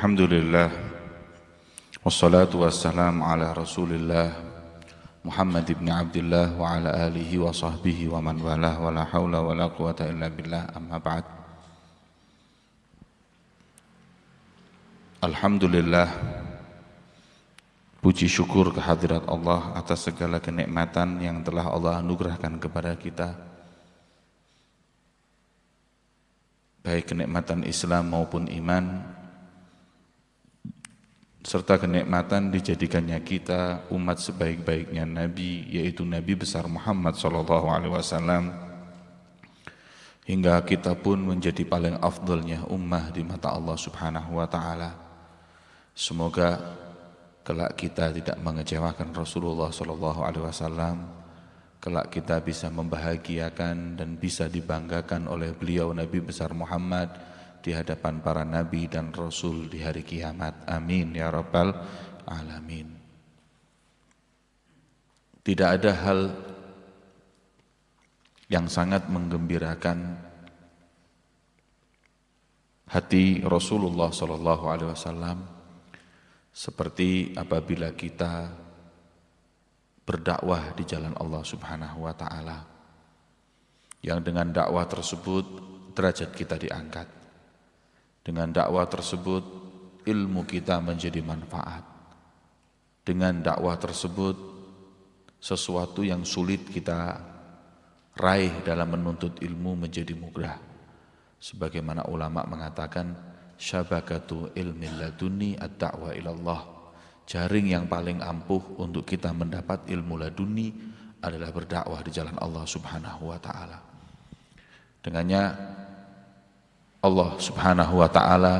Alhamdulillah wassalatu wassalamu ala rasulillah Muhammad ibn Abdullah wa ala alihi wa sahbihi wa man walah wa la hawla wa la quwata illa billah amma ba'd. Alhamdulillah, puji syukur kehadirat Allah atas segala kenikmatan yang telah Allah anugerahkan kepada kita, baik kenikmatan Islam maupun iman, serta kenikmatan dijadikannya kita umat sebaik-baiknya Nabi, yaitu Nabi besar Muhammad SAW, hingga kita pun menjadi paling afdalnya ummah di mata Allah Subhanahu wa Ta'ala. Semoga kelak kita tidak mengecewakan Rasulullah SAW, kelak kita bisa membahagiakan dan bisa dibanggakan oleh beliau Nabi besar Muhammad di hadapan para nabi dan rasul di hari kiamat. Amin ya rabbal alamin. Tidak ada hal yang sangat menggembirakan hati Rasulullah SAW seperti apabila kita berdakwah di jalan Allah Subhanahu wa Ta'ala, yang dengan dakwah tersebut derajat kita diangkat. Dengan dakwah tersebut ilmu kita menjadi manfaat. Dengan dakwah tersebut sesuatu yang sulit kita raih dalam menuntut ilmu menjadi mudah. Sebagaimana ulama mengatakan, syabakatu ilmi laduni ad-da'wa ilallah. Jaring yang paling ampuh untuk kita mendapat ilmu laduni adalah berdakwah di jalan Allah Subhanahu wa Ta'ala. Dengannya Allah Subhanahu wa Ta'ala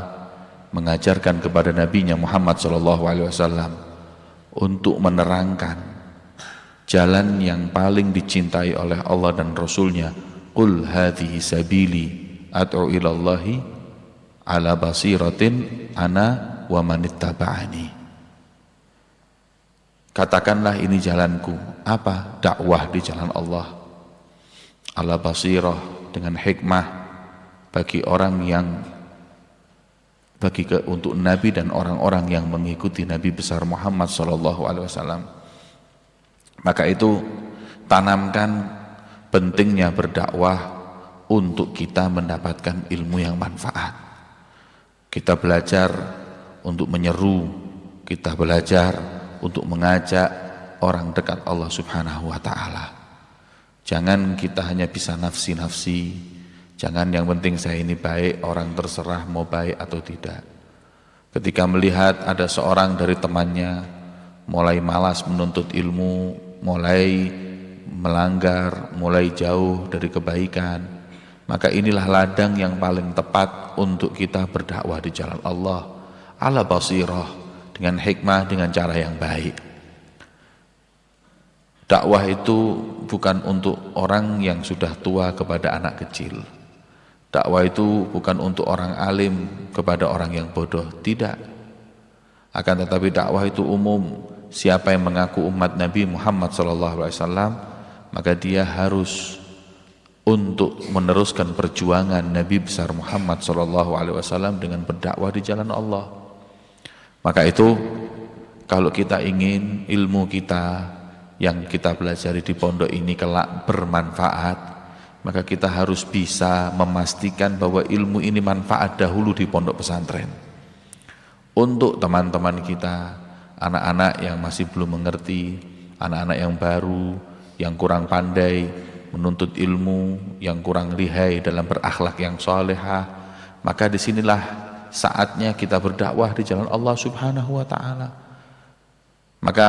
mengajarkan kepada nabinya Muhammad SAW untuk menerangkan jalan yang paling dicintai oleh Allah dan Rasulnya. Qul hadhihi sabili ad'u ilallahi ala basiratin ana wa manittaba'ani. Katakanlah, ini jalanku. Apa? Dakwah di jalan Allah ala basirah, dengan hikmah, bagi orang yang untuk Nabi dan orang-orang yang mengikuti Nabi besar Muhammad SAW. Maka itu tanamkan pentingnya berdakwah untuk kita mendapatkan ilmu yang manfaat. Kita belajar untuk menyeru, kita belajar untuk mengajak orang dekat Allah Subhanahu wa Ta'ala. Jangan kita hanya bisa nafsi-nafsi. Jangan yang penting saya ini baik, orang terserah mau baik atau tidak. Ketika melihat ada seorang dari temannya mulai malas menuntut ilmu, mulai melanggar, mulai jauh dari kebaikan, maka inilah ladang yang paling tepat untuk kita berdakwah di jalan Allah ala basirah, dengan hikmah, dengan cara yang baik. Dakwah itu bukan untuk orang yang sudah tua kepada anak kecil. Dakwah itu bukan untuk orang alim kepada orang yang bodoh, tidak. Akan tetapi dakwah itu umum. Siapa yang mengaku umat Nabi Muhammad SAW, maka dia harus untuk meneruskan perjuangan Nabi besar Muhammad SAW dengan berdakwah di jalan Allah. Maka itu, kalau kita ingin ilmu kita yang kita pelajari di pondok ini kelak bermanfaat, maka kita harus bisa memastikan bahwa ilmu ini manfaat dahulu di pondok pesantren. Untuk teman-teman kita, anak-anak yang masih belum mengerti, anak-anak yang baru, yang kurang pandai menuntut ilmu, yang kurang lihai dalam berakhlak yang salehah, maka disinilah saatnya kita berdakwah di jalan Allah Subhanahu wa Ta'ala. Maka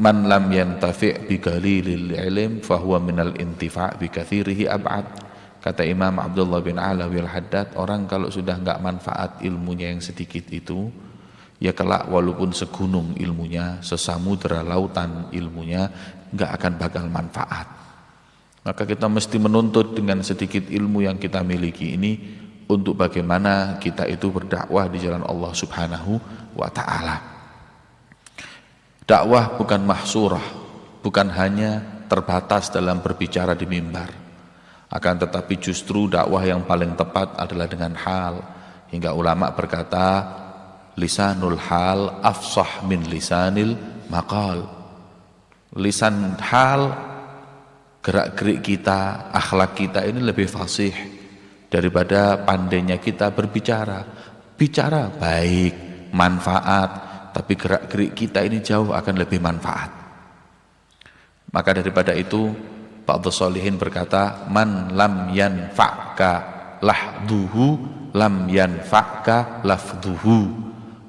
man lam yantafi' bi qalilil ilm fahuwa minal intifa' bi katsirihi ab'ad. Kata Imam Abdullah bin Alawi al-Haddad, orang kalau sudah enggak manfaat ilmunya yang sedikit itu, ya kelak walaupun segunung ilmunya, sesamudra lautan ilmunya, enggak akan bakal manfaat. Maka kita mesti menuntut dengan sedikit ilmu yang kita miliki ini untuk bagaimana kita itu berdakwah di jalan Allah Subhanahu wa Ta'ala. Dakwah bukan mahsurah, bukan hanya terbatas dalam berbicara di mimbar. Akan tetapi justru dakwah yang paling tepat adalah dengan hal. Hingga ulama berkata, lisanul hal afsah min lisanil maqal. Lisan hal, gerak-gerik kita, akhlak kita ini lebih fasih daripada pandainya kita berbicara. Bicara baik, manfaat, tapi gerak-gerik kita ini jauh akan lebih manfaat. Maka daripada itu Ba'dhu Shalihin berkata, man lam yanfa'ka lahduhu lam yanfa'ka lafduhu.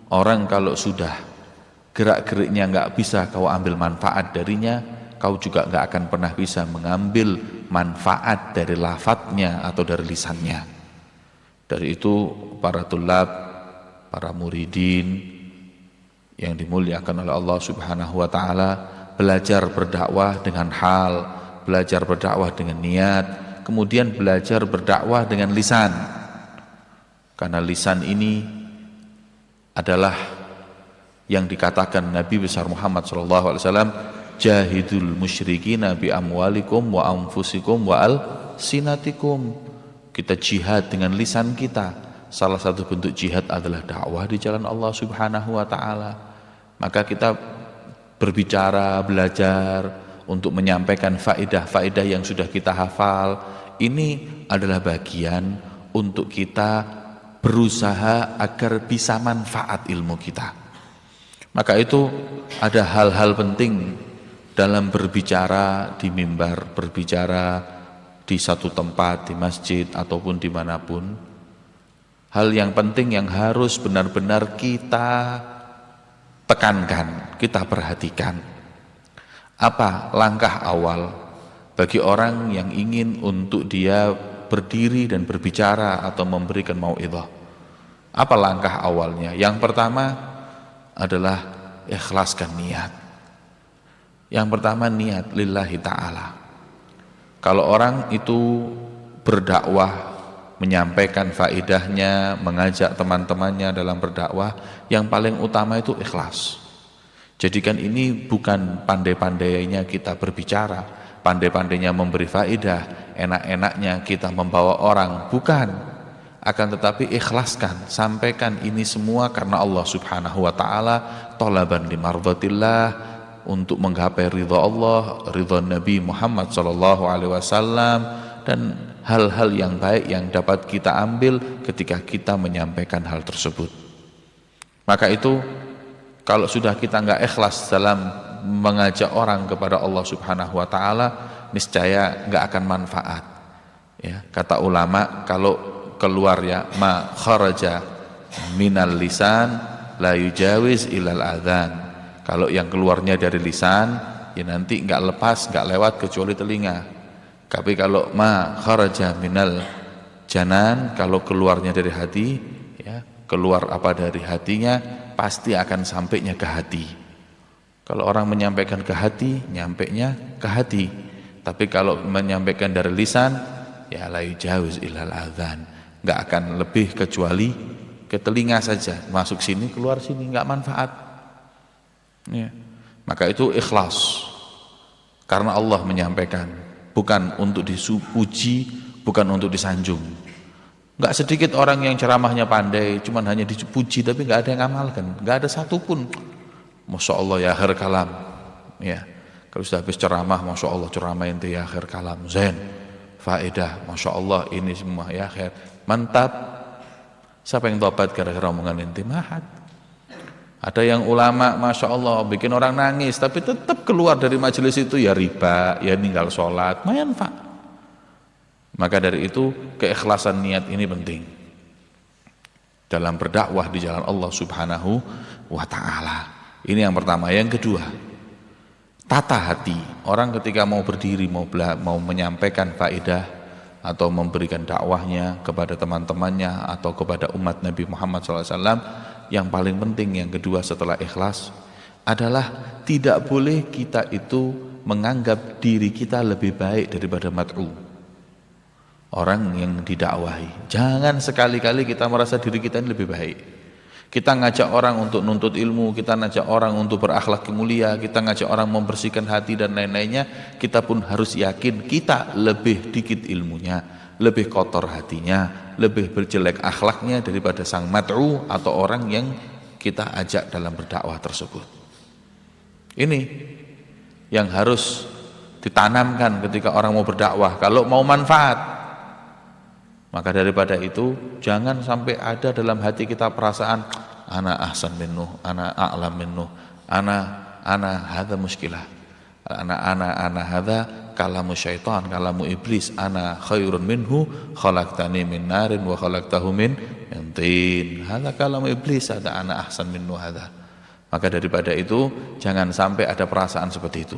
Orang kalau sudah gerak-geriknya nggak bisa kau ambil manfaat darinya, kau juga nggak akan pernah bisa mengambil manfaat dari lafadznya atau dari lisannya. Dari itu para tulab, para muridin yang dimuliakan oleh Allah Subhanahu wa taala, belajar berdakwah dengan hal, belajar berdakwah dengan niat, kemudian belajar berdakwah dengan lisan. Karena lisan ini adalah yang dikatakan Nabi besar Muhammad SAW, jahidul musyrikina bi amwalikum wa anfusikum wa alsinatikum. Kita jihad dengan lisan kita. Salah satu bentuk jihad adalah dakwah di jalan Allah Subhanahu wa taala. Maka kita berbicara, belajar untuk menyampaikan faedah-faedah yang sudah kita hafal. Ini adalah bagian untuk kita berusaha agar bisa manfaat ilmu kita. Maka itu ada hal-hal penting dalam berbicara di mimbar, berbicara di satu tempat, di masjid ataupun dimanapun. Hal yang penting yang harus benar-benar kita tekankan, kita perhatikan. Apa langkah awal bagi orang yang ingin untuk dia berdiri dan berbicara atau memberikan mau'idhah? Apa langkah awalnya? Yang pertama adalah ikhlaskan niat. Yang pertama niat lillahi ta'ala. Kalau orang itu berdakwah, menyampaikan faedahnya, mengajak teman-temannya dalam berdakwah, yang paling utama itu ikhlas. Jadikan ini bukan pandai-pandainya kita berbicara, pandai-pandainya memberi faedah, enak-enaknya kita membawa orang, bukan. Akan tetapi ikhlaskan, sampaikan ini semua karena Allah Subhanahu wa taala, thalaban limardhatillah, untuk menggapai ridha Allah, ridha Nabi Muhammad sallallahu alaihi wasallam, dan hal-hal yang baik yang dapat kita ambil ketika kita menyampaikan hal tersebut. Maka itu kalau sudah kita enggak ikhlas dalam mengajak orang kepada Allah Subhanahu wa taala, niscaya enggak akan manfaat. Ya, kata ulama, kalau keluar ya ma kharaja minal lisan la yujawiz ilal adhan. Kalau yang keluarnya dari lisan ya nanti enggak lepas, enggak lewat kecuali telinga. Tapi kalau ma kharaja minal janan, kalau keluarnya dari hati ya, keluar apa dari hatinya pasti akan sampainya ke hati. Kalau orang menyampaikan ke hati, nyampainya ke hati. Tapi kalau menyampaikan dari lisan ya la yujawiz ilal adhan, nggak akan lebih kecuali ke telinga saja, masuk sini keluar sini, nggak manfaat ya. Maka itu ikhlas karena Allah menyampaikan, bukan untuk dipuji, bukan untuk disanjung. Nggak sedikit orang yang ceramahnya pandai, cuman hanya dipuji tapi nggak ada yang amalkan, nggak ada satupun. Masya Allah ya akhir kalam ya, kalau sudah habis ceramah, Masya Allah ceramah ente ya akhir kalam zen, faedah, Masya Allah ini semua ya akhir, mantap. Siapa yang tobat gara-gara omongan inti? Mahat. Ada yang ulama Masya Allah bikin orang nangis, tapi tetap keluar dari majelis itu ya riba, ya ninggal sholat, manfaat. Maka dari itu keikhlasan niat ini penting dalam berdakwah di jalan Allah Subhanahu wa ta'ala. Ini yang pertama. Yang kedua, tata hati. Orang ketika mau berdiri, mau menyampaikan faedah atau memberikan dakwahnya kepada teman-temannya atau kepada umat Nabi Muhammad SAW, yang paling penting yang kedua setelah ikhlas adalah tidak boleh kita itu menganggap diri kita lebih baik daripada mat'u, orang yang didakwahi. Jangan sekali-kali kita merasa diri kita ini lebih baik. Kita ngajak orang untuk nuntut ilmu, kita ngajak orang untuk berakhlak mulia, kita ngajak orang membersihkan hati dan lain-lainnya, kita pun harus yakin kita lebih dikit ilmunya, lebih kotor hatinya, lebih berjelek akhlaknya daripada sang mat'u atau orang yang kita ajak dalam berdakwah tersebut. Ini yang harus ditanamkan ketika orang mau berdakwah. Kalau mau manfaat, maka daripada itu jangan sampai ada dalam hati kita perasaan ana ahsan minnu, ana a'lam minnu, ana hadza muskilah, ana hadza kalamu syaitan, kalamu iblis, ana khairun minhu khalaqtani min narin wa khalaqtahu min tin, hadza kalamu iblis, hadza ana ahsan minnu hadza. Maka daripada itu jangan sampai ada perasaan seperti itu.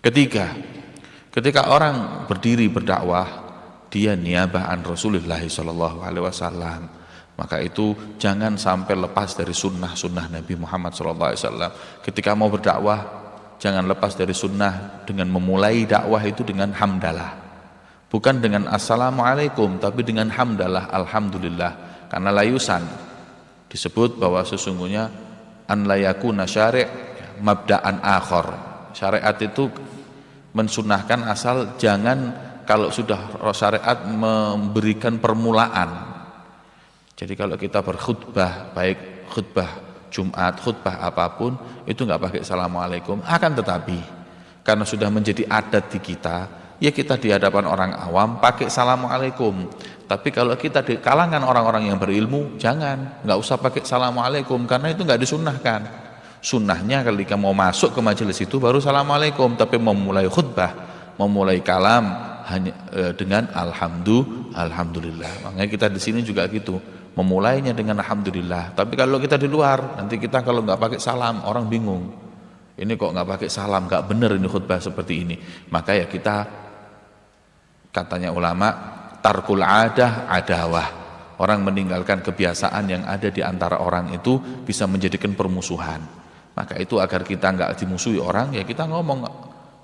Ketika orang berdiri berdakwah, dia niyabah an Rasulullah sallallahu alaihi wasallam, maka itu jangan sampai lepas dari sunnah Nabi Muhammad sallallahu alaihi wasallam. Ketika mau berdakwah, jangan lepas dari sunnah dengan memulai dakwah itu dengan hamdalah, bukan dengan assalamualaikum, tapi dengan hamdalah, alhamdulillah. Karena layusan disebut bahwa sesungguhnya an layakuna syari' mabda'an akhar. Syariat itu mensunahkan asal jangan kalau sudah syariat memberikan permulaan. Jadi kalau kita berkhutbah, baik khutbah Jumat, khutbah apapun, itu nggak pakai assalamualaikum. Akan tetapi karena sudah menjadi adat di kita, ya kita di hadapan orang awam pakai assalamualaikum. Tapi kalau kita di kalangan orang-orang yang berilmu, jangan, nggak usah pakai assalamualaikum, karena itu nggak disunnahkan. Sunnahnya ketika mau masuk ke majelis itu baru assalamualaikum, tapi memulai khutbah, memulai kalam hanya dengan alhamdulillah. Makanya kita di sini juga gitu, memulainya dengan alhamdulillah. Tapi kalau kita di luar, nanti kita kalau nggak pakai salam, orang bingung. Ini kok nggak pakai salam, nggak benar ini khutbah seperti ini. Maka ya kita, katanya ulama, tarkul adah adawah. Orang meninggalkan kebiasaan yang ada di antara orang itu bisa menjadikan permusuhan. Maka itu agar kita nggak dimusuhi orang, ya kita ngomong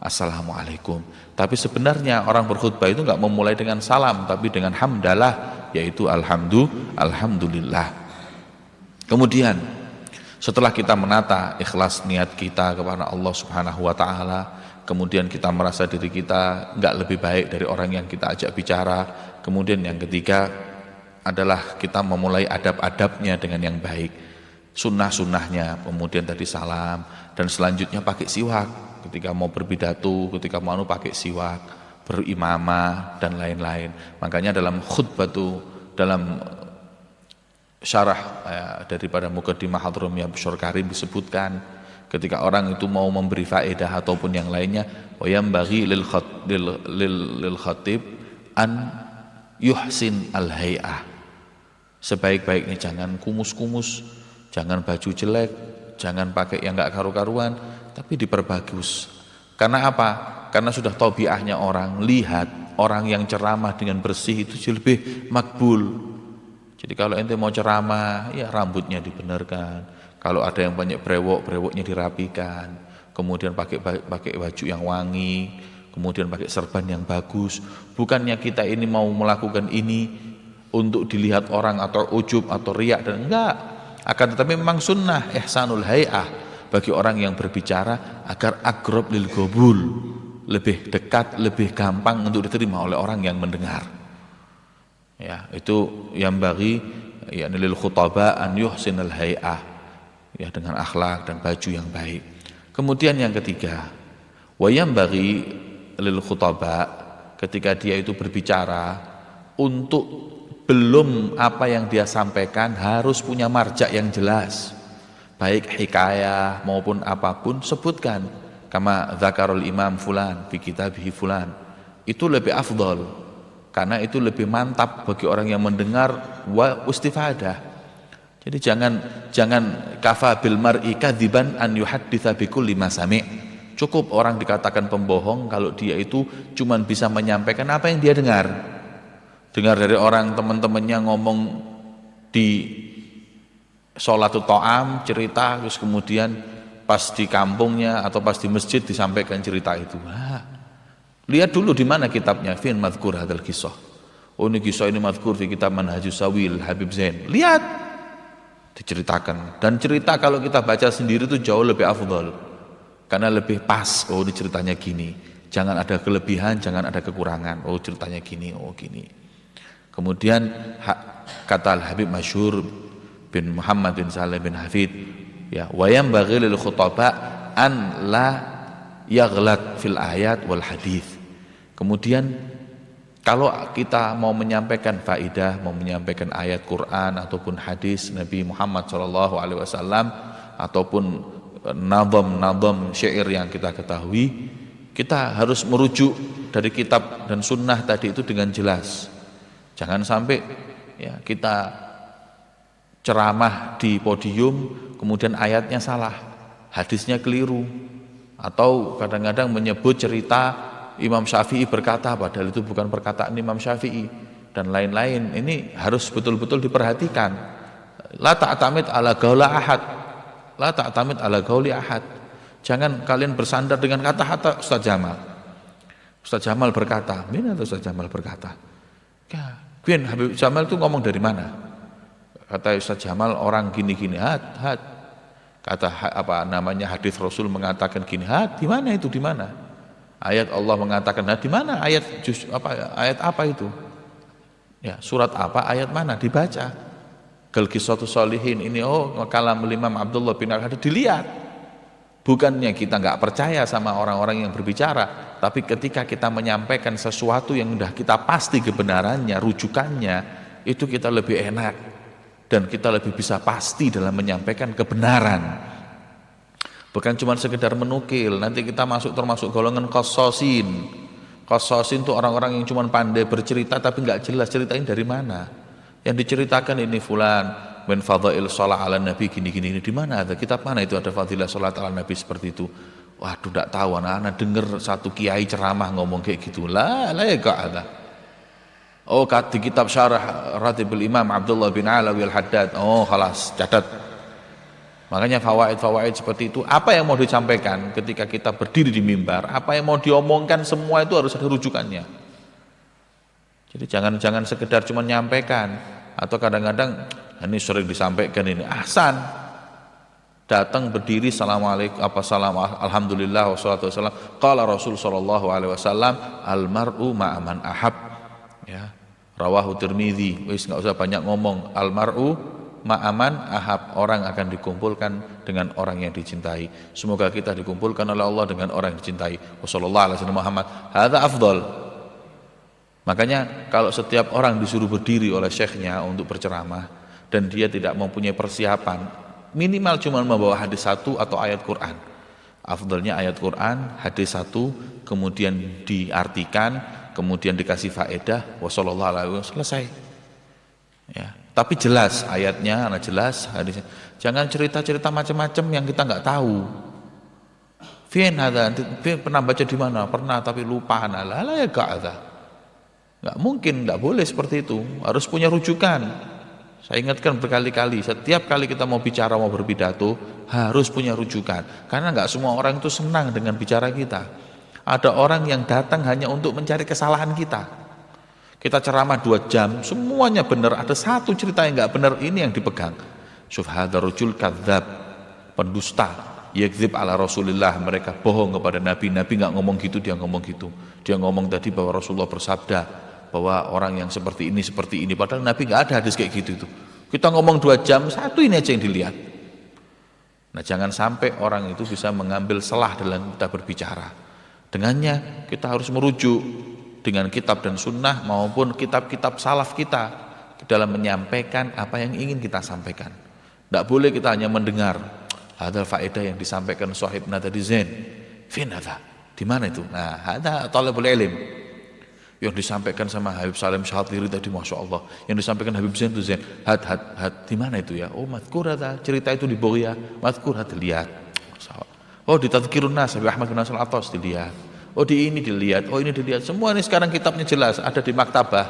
assalamualaikum. Tapi sebenarnya orang berkhutbah itu nggak memulai dengan salam, tapi dengan hamdalah, yaitu alhamdulillah. Kemudian setelah kita menata ikhlas niat kita kepada Allah Subhanahu wa taala, kemudian kita merasa diri kita nggak lebih baik dari orang yang kita ajak bicara. Kemudian yang ketiga adalah kita memulai adab-adabnya dengan yang baik, sunnah-sunnahnya, kemudian tadi salam, dan selanjutnya pakai siwak ketika mau berpidato, ketika mau pakai siwak, berimamah dan lain-lain. Makanya dalam khutbah itu, dalam syarah daripada Muqaddimah Hadramiyah Bishor Karim disebutkan ketika orang itu mau memberi faedah ataupun yang lainnya, wa yambaghi lil khatib an yuhsin al hay'ah. Sebaik-baiknya jangan kumus-kumus, jangan baju jelek, jangan pakai yang enggak karu-karuan, tapi diperbagus. Karena apa? Karena sudah tabiahnya orang lihat orang yang ceramah dengan bersih itu lebih makbul. Jadi kalau ente mau ceramah, ya rambutnya dibenarkan. Kalau ada yang banyak brewok-brewoknya dirapikan. Kemudian pakai baju yang wangi, kemudian pakai serban yang bagus. Bukannya kita ini mau melakukan ini untuk dilihat orang atau ujub atau riak, dan enggak. Akan tetapi memang sunnah ihsanul hay'ah bagi orang yang berbicara agar aqrab lil qabul, lebih dekat, lebih gampang untuk diterima oleh orang yang mendengar. Ya, itu yang bagi ya lil khutaba an yuhsinal hay'ah, ya dengan akhlak dan baju yang baik. Kemudian yang ketiga, wa yang bagi lil khutaba, ketika dia itu berbicara, untuk belum apa yang dia sampaikan harus punya marja yang jelas, baik hikayah maupun apapun, sebutkan kama dzakarul imam fulan fi kitabih fulan. Itu lebih afdal, karena itu lebih mantap bagi orang yang mendengar wa istifadah. Jadi jangan kafa bil mar'i kadziban an yuhadditsa bi kulli ma sami'. Cukup orang dikatakan pembohong kalau dia itu cuma bisa menyampaikan apa yang dia dengar. Dengar dari orang teman-temannya ngomong di sholatul ta'am cerita, terus kemudian pas di kampungnya atau pas di masjid disampaikan cerita itu. Lihat dulu di mana kitabnya, fin madhkur hadzal qissah. Oh, ini kisah ini madhkur di kitab Manhajus Sawil Habib Zain. Lihat, diceritakan. Dan cerita kalau kita baca sendiri itu jauh lebih afdal, karena lebih pas. Oh, ini ceritanya gini, jangan ada kelebihan, jangan ada kekurangan. Oh, ceritanya gini, oh gini. Kemudian kata Al-Habib masyhur, bin Muhammad bin Saleh bin Hafid, ya, wa yanbaghi lil khutaba an la yaghlat fil ayat wal hadis. Kemudian kalau kita mau menyampaikan faidah, mau menyampaikan ayat Quran ataupun hadis Nabi Muhammad SAW ataupun nadham syair yang kita ketahui, kita harus merujuk dari kitab dan sunnah tadi itu dengan jelas. Jangan sampai ya kita ceramah di podium kemudian ayatnya salah, hadisnya keliru, atau kadang-kadang menyebut cerita Imam Syafi'i berkata padahal itu bukan perkataan Imam Syafi'i dan lain-lain. Ini harus betul-betul diperhatikan. La ta'tamid ala qauli ahad, la ta'tamid ala qauli ahad. Jangan kalian bersandar dengan kata-kata Ustaz Jamal. Ustaz Jamal berkata, mina Ustaz Jamal berkata. Ya, Bin Habib Jamal itu ngomong dari mana? Kata Ustaz Jamal orang gini-gini, had. Kata apa namanya hadis Rasul mengatakan gini, had, di mana itu, di mana? Ayat Allah mengatakan, nah di mana ayat ayat apa itu? Ya, surat apa, ayat mana? Dibaca. Qissatus Shalihin ini, oh kalam Imam Abdullah bin Al-Hadid, dilihat. Bukannya kita nggak percaya sama orang-orang yang berbicara, tapi ketika kita menyampaikan sesuatu yang sudah kita pasti kebenarannya, rujukannya, itu kita lebih enak dan kita lebih bisa pasti dalam menyampaikan kebenaran. Bukan cuma sekedar menukil, nanti kita termasuk golongan qassasin. Qassasin itu orang-orang yang cuma pandai bercerita tapi nggak jelas ceritain dari mana. Yang diceritakan ini fulan min fadhail shalah ala nabi gini-gini, di mana ada kitab mana itu ada fadilah salat ala nabi seperti itu. Waduh, enggak tahu, anak-anak dengar satu kiai ceramah ngomong kayak gitu. La ya enggak ada. Oh, di kitab syarah Ratibul Imam Abdullah bin Alawi Al-Haddad. Oh, khalas, catat. Makanya fawaid seperti itu, apa yang mau disampaikan ketika kita berdiri di mimbar, apa yang mau diomongkan, semua itu harus ada rujukannya. Jadi jangan sekedar cuma nyampaikan, atau kadang-kadang ini sering disampaikan ini ahsan, datang berdiri assalamualaikum alhamdulillah wassalatu wassalam qala Rasul sallallahu alaihi wasallam almar'u ma'aman ahab, ya, rawahu Tirmidzi. Wis enggak usah banyak ngomong, almar'u ma'aman ahab, orang akan dikumpulkan dengan orang yang dicintai. Semoga kita dikumpulkan oleh Allah dengan orang yang dicintai. Wassallallahu alaihi wasallam Muhammad, hadza afdal. Makanya kalau setiap orang disuruh berdiri oleh syekhnya untuk berceramah dan dia tidak mempunyai persiapan, minimal cuma membawa hadis satu atau ayat Quran. Afdalnya ayat Quran, hadis satu, kemudian diartikan, kemudian dikasih faedah, wassallallahu alaihi wasallam, selesai. Ya. Tapi jelas ayatnya, jelas hadisnya. Jangan cerita-cerita macam-macam yang kita nggak tahu. Fian ada, pernah baca di mana? Pernah tapi lupa. Lah ya nggak ada. Nggak mungkin, nggak boleh seperti itu. Harus punya rujukan. Saya ingatkan berkali-kali, setiap kali kita mau bicara, mau berpidato, harus punya rujukan. Karena nggak semua orang itu senang dengan bicara kita. Ada orang yang datang hanya untuk mencari kesalahan kita. Kita ceramah 2 jam, semuanya benar, ada satu cerita yang nggak benar, ini yang dipegang. Syufhadar rujul kadzab, pendusta, yakdzib ala Rasulillah, mereka bohong kepada Nabi. Nabi nggak ngomong gitu, dia ngomong gitu. Dia ngomong tadi bahwa Rasulullah bersabda bahwa orang yang seperti ini, padahal Nabi nggak ada hadis kayak gitu itu. Kita ngomong 2 jam, satu ini aja yang dilihat. Nah, jangan sampai orang itu bisa mengambil celah dalam kita berbicara. Dengannya kita harus merujuk dengan kitab dan sunnah maupun kitab-kitab salaf kita dalam menyampaikan apa yang ingin kita sampaikan. Tidak boleh kita hanya mendengar ada faedah yang disampaikan sahibna tadi Zain. Fin hadza, di mana itu? Nah, ada talabul ilm yang disampaikan sama Habib Salim Syatiri tadi, masya Allah. Yang disampaikan Habib Zain itu Zain. Had, di mana itu ya? Oh, mazkur ada, cerita itu di Boya. Mazkur had, dilihat. Oh, di Tadhkirun Nas, Habib Ahmad bin Nasr Al-Attas dilihat. Oh, di ini dilihat, oh ini dilihat, semua ini sekarang kitabnya jelas, ada di maktabah.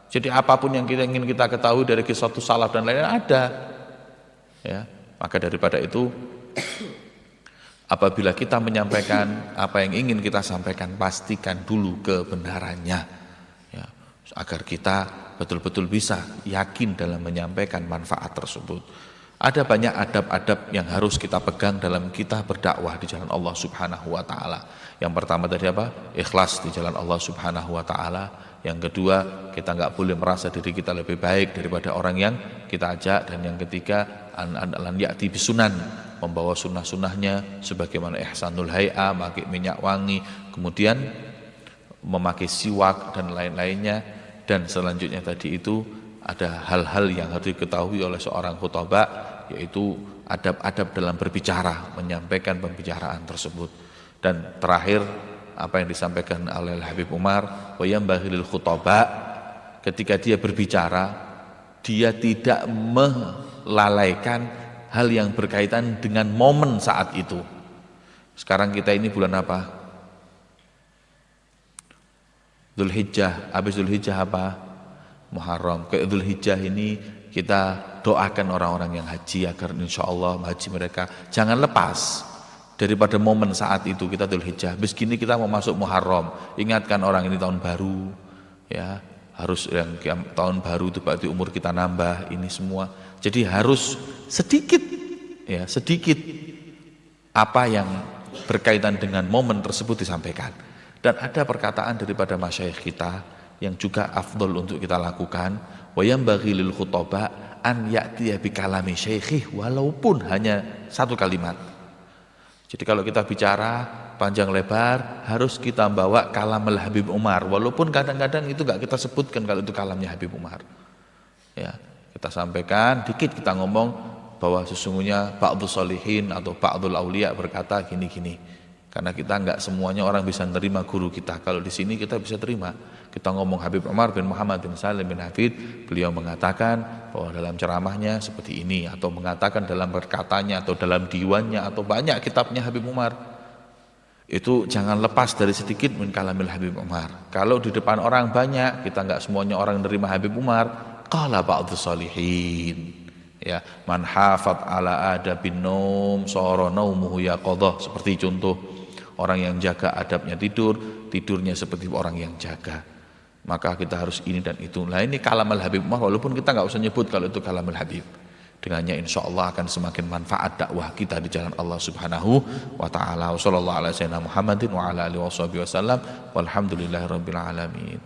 Jadi apapun yang kita ingin kita ketahui dari kisah salaf dan lain-lain ada. Ya, maka daripada itu, apabila kita menyampaikan apa yang ingin kita sampaikan, pastikan dulu kebenarannya, ya, agar kita betul-betul bisa yakin dalam menyampaikan manfaat tersebut. Ada banyak adab-adab yang harus kita pegang dalam kita berdakwah di jalan Allah Subhanahu wa taala. Yang pertama tadi apa? Ikhlas di jalan Allah Subhanahu wa taala. Yang kedua, kita nggak boleh merasa diri kita lebih baik daripada orang yang kita ajak. Dan yang ketiga, an ya'ti bisunan, membawa sunnah-sunnahnya sebagaimana ihsanul hay'a, memakai minyak wangi, kemudian memakai siwak dan lain-lainnya. Dan selanjutnya tadi itu ada hal-hal yang harus diketahui oleh seorang khutbah, yaitu adab-adab dalam berbicara, menyampaikan pembicaraan tersebut. Dan terakhir apa yang disampaikan oleh Habib Umar, wa yambaghi lil khutbah, ketika dia berbicara dia tidak melalaikan hal yang berkaitan dengan momen saat itu. Sekarang kita ini bulan apa? Dzulhijjah. Habis Dzulhijjah apa? Muharram. Ke Dzulhijjah ini kita doakan orang-orang yang haji agar insya Allah haji mereka jangan lepas daripada momen saat itu. Kita Dzulhijjah, habis gini kita mau masuk Muharram, ingatkan orang ini tahun baru ya, harus yang tahun baru itu berarti umur kita nambah, ini semua. Jadi harus sedikit ya, sedikit apa yang berkaitan dengan momen tersebut disampaikan. Dan ada perkataan daripada masyayikh kita yang juga afdol untuk kita lakukan, wa yambaghi lil khutbah an ya'tiya bi kalami syaikhih, walaupun hanya satu kalimat. Jadi kalau kita bicara panjang lebar harus kita bawa kalamul Habib Umar, walaupun kadang-kadang itu enggak kita sebutkan kalau itu kalamnya Habib Umar. Ya, kita sampaikan dikit, kita ngomong bahwa sesungguhnya ba'dul sholihin atau ba'dul aulia berkata gini-gini. Karena kita enggak semuanya orang bisa menerima guru kita. Kalau di sini kita bisa terima. Kita ngomong Habib Umar bin Muhammad bin Salim bin Hafid, beliau mengatakan bahwa dalam ceramahnya seperti ini, atau mengatakan dalam perkataannya atau dalam diwannya atau banyak kitabnya Habib Umar. Itu jangan lepas dari sedikit min kalamil Habib Umar. Kalau di depan orang banyak, kita enggak semuanya orang menerima Habib Umar, qala ba'dus sholihin. Ya, man hafat ala adabin naum sara naumuhu yaqadhah, seperti contoh orang yang jaga adabnya tidur, tidurnya seperti orang yang jaga. Maka kita harus ini dan itu. Nah ini kalamul Habib Umar, walaupun kita nggak usah nyebut kalau itu kalamul Habib. Dengannya insya Allah akan semakin manfaat dakwah kita di jalan Allah Subhanahu wa taala. Wassallallahu ala sayyidina Muhammadin wa ala alihi wasallam. Walhamdulillahirabbil alamin.